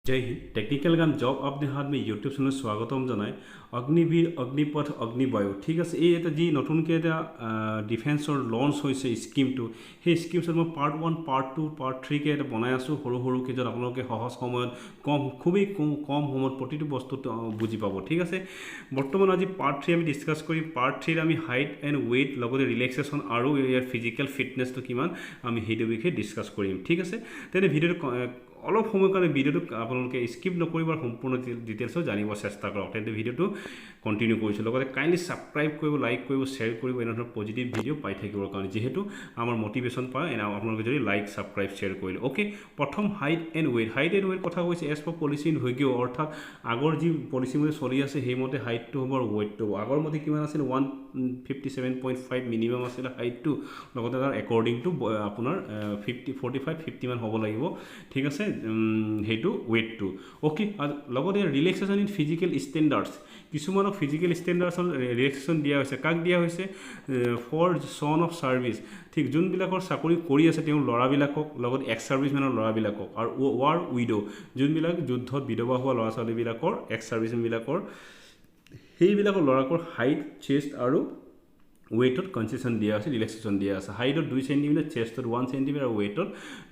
जय हिंद टेक्निकल गाम जॉब अपने हाथ में यूट्यूब चैनल स्वागतम जनाय अग्निवीर अग्निपथ अग्निवायु ठीक আছে এই এটা যি নতুনকৈ এটা ডিফেন্সৰ লঞ্চ হৈছে স্কিমটো সেই স্কিমছত মই পাৰ্ট 1 পাৰ্ট 2 পাৰ্ট 3 কে এটা বনাই আছো সৰু সৰু কে যত আপোনালোকে সহজ সময়ত খুবই কম সময়ত প্ৰতিটো বস্তু বুজি পাব ঠিক আছে বৰ্তমান আজি পাৰ্ট 3 আমি ডিসকাস কৰিম পাৰ্ট 3 আমি হাইট এন্ড ওয়েট লগতে ৰিলেক্সেশন আৰু ইয়াৰ ফিজিক্যাল ফিটনেসটো কিমান আমি হেইটো বিষয়ে ডিসকাস কৰিম ঠিক আছে তেনে ভিডিওটো অলপ সময় কাৰণে ভিডিওটো আপোনালোকে স্কিপ নকৰিবা সম্পূৰ্ণ ডিটেইলছ জানিব চেষ্টা কৰক তেন্তে ভিডিওটো কন্টিনিউ কৰিছো লগতে কাইন্ডলি সাবস্ক্ৰাইব কৰিব লাইক কৰিব শেয়াৰ কৰিব এনেধৰণৰ পজিটিভ ভিডিও পাই থাকিবৰ কাৰণে যেহেতু আমাৰ মোটিভেশন পায় এনা আপোনালোকে যদি লাইক সাবস্ক্ৰাইব শেয়াৰ কৰিলে ওকে প্ৰথম হাইট এন্ড ওয়েট কথা কৈছে এজ ফৰ পলিসি ইন হৈগিও অৰ্থাৎ আগৰ যি পলিসি মতে চলি আছে হেইমতে হাইটটো হ'ব আৰু ওয়েটটো আগৰ মতে কিমান আছিল 157.5 মিনিমাম আছিল হাইটটো লগতে তাৰ একৰ্ডিং টু আপোনাৰ 45 50 মান হ'ব লাগিব ঠিক আছে হেইটো ওয়েটটো ওকে লগতে ৰিলেক্সেশন ইন ফিজিক্যাল স্ট্যান্ডাৰ্ডছ কিছুমান ফিজিক্যাল স্ট্যান্ডাৰ্ডছৰ ৰিলেক্সেশন দিয়া হৈছে কাক দিয়া হৈছে ফৰ সন অফ সাৰ্ভিস ঠিক যোন বিলাকৰ চাকৰি কৰি আছে তেওঁ লৰা বিলাকক লগত এক্স সাৰ্ভিসমেনৰ লৰা বিলাকক আৰু ওয়াৰ উইডো যোন বিলাক যুদ্ধত বিধৱা হোৱা লৰা ছোৱালী বিলাকৰ এক্স সাৰ্ভিসমেন বিলাকৰ হেই বিলাকৰ লৰাকৰ হাইট চেষ্ট আৰু ওয়েটত কনসেশন দিয়া আছে ৰিল্যাক্সেশন দিয়া আছে হাইটত 2 সেন্টিমিটাৰ চেষ্টত 1 সেন্টিমিটাৰ ওয়েটত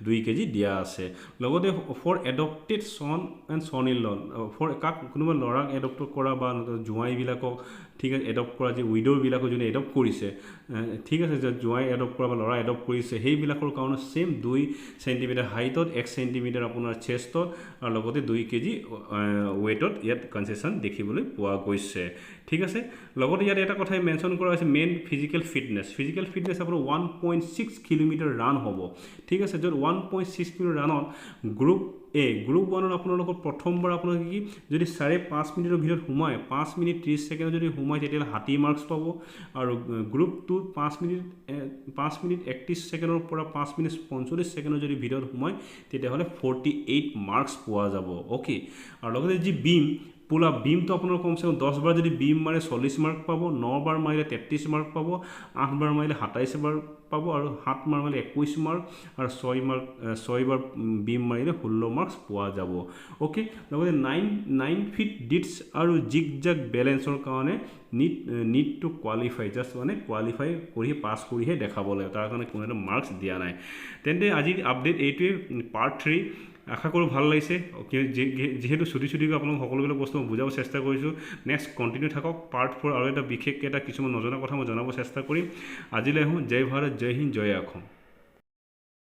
2 কেজি দিয়া আছে লগতে for adopted son and son in law for কাক কোনোবা লৰাক এডপ্ট কৰা বা জুৱাই বিলাকক ঠিক আছে এডপ্ট কৰা যে উইডোৰ বিলাকক যোনে এডপ্ট কৰিছে ঠিক আছে যে জুৱাই এডপ্ট কৰা বা লৰা এডপ্ট কৰিছে হেই বিলাকৰ কাৰণে সেম 2 সেন্টিমিটাৰ হাইটত 1 সেন্টিমিটাৰ আপোনাৰ চেষ্টত আৰু লগতে 2 কেজি ওয়েটত ইয়াত কনসেশন দেখিবলৈ পোৱা গৈছে ঠিক আছে লগতে ইয়াত এটা কথাই মেনশন কৰা আছে মেইন ফিজিক্যাল ফিটনেস আপোনাৰ 1.6 কিলোমিটাৰ ৰান হ'ব ঠিক আছে যত 1.6 কিলোমিটাৰ ৰানত গ্ৰুপ গ্ৰুপ 1 আপোনালোকৰ প্ৰথমবাৰ আপোনালোকে কি যদি 5.5 মিনিটৰ ভিতৰত সোমায় 5 মিনিট 30 সেকেন্ড যদি সোমায় তেতিয়া হাতি মাৰ্কস পাব আৰু গ্ৰুপ 2 5 মিনিট 31 সেকেন্ডৰ পৰা 5 মিনিট 45 সেকেন্ডৰ যদি ভিতৰত সোমায় তেতিয়া হলে 48 মাৰ্কস পোৱা যাব ওকে আৰু লগতে যি বিম পুলা বিম তো আপোনাৰ কমসে কম 10 বাৰ যদি বিম মাৰে 40 মাৰ্ক পাব 9 বাৰ মাৰিলে 33 মাৰ্ক পাব 8 বাৰ মাৰিলে 27 বাৰ পাব আৰু 7 বাৰ মাৰিলে 21 মাৰ্ক আৰু 6 বাৰ বিম মাৰিলে 16 মাৰ্কস পোৱা যাব ওকে লগতে 9 ফিট ডিটস আৰু জিগজাগ ব্যালেন্সৰ কাৰণে নিড টু কোৱালিফাই জাস্ট মানে কোৱালিফাই কৰি পাস কৰিহে দেখাব লাগে তাৰ কাৰণে কোনো এটা মাৰ্কস দিয়া নাই তেন্তে আজি আপডেট এইটোৱে পাৰ্ট 3 আশা কৰো ভাল লাগিছে যেহেতু ছুটি আপোনাক সকলোবিলাক বস্তু বুজাব চেষ্টা কৰিছো নেক্সট কন্টিনিউ থাকক পাৰ্ট 4 আৰু এটা বিশেষ এটা কিছুমান নজনা কথা মই জনাব চেষ্টা কৰিম আজিলৈ জয় ভাৰত জয় হিন্দ জয় অসম